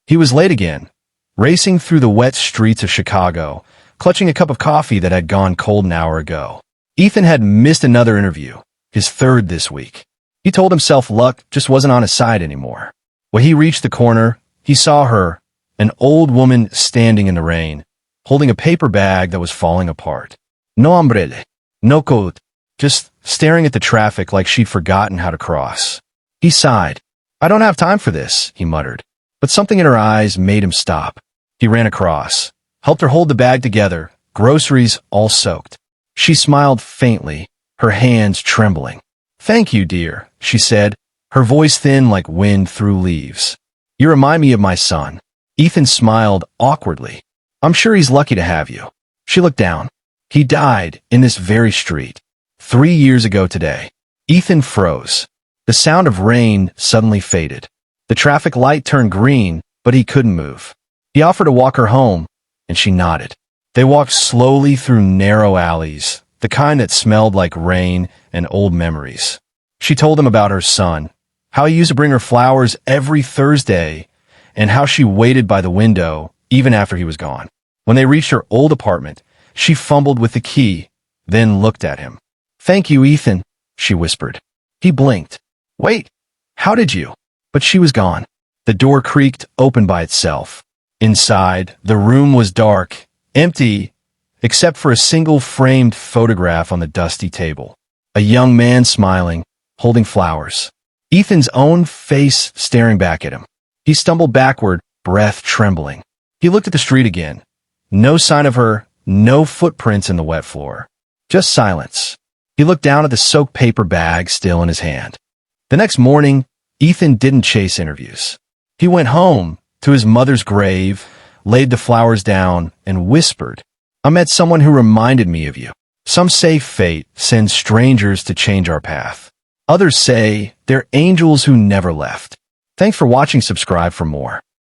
He was late again, racing through the wet streets of Chicago, clutching a cup of coffee that had gone cold an hour ago. Ethan had missed another interview, his third this week. He told himself luck just wasn't on his side anymore. When he reached the corner, he saw her, an old woman standing in the rain, holding a paper bag that was falling apart. No umbrella, no coat, just staring at the traffic like she'd forgotten how to cross. He sighed. "I don't have time for this," he muttered. But something in her eyes made him stop. He ran across, helped her hold the bag together, groceries all soaked. She smiled faintly, her hands trembling. "Thank you, dear," she said, her voice thin like wind through leaves. "You remind me of my son." Ethan smiled awkwardly. "I'm sure he's lucky to have you." She looked down. He died in this very street. 3 years ago today. Ethan froze. The sound of rain suddenly faded. The traffic light turned green, but he couldn't move. He offered to walk her home, and she nodded. They walked slowly through narrow alleys, the kind that smelled like rain and old memories. She told him about her son, how he used to bring her flowers every Thursday, and how she waited by the window even after he was gone. When they reached her old apartment, she fumbled with the key, then looked at him. "Thank you, Ethan," she whispered. He blinked. "Wait, how did you?" But she was gone. The door creaked open by itself. Inside, the room was dark, empty, except for a single framed photograph on the dusty table. A young man smiling, holding flowers. Ethan's own face staring back at him. He stumbled backward, breath trembling. He looked at the street again. No sign of her, no footprints in the wet floor. Just silence. He looked down at the soaked paper bag still in his hand. The next morning, Ethan didn't chase interviews. He went home to his mother's grave, laid the flowers down, and whispered, "I met someone who reminded me of you. Some say fate sends strangers to change our path. Others say they're angels who never left." Thanks for watching. Subscribe for more.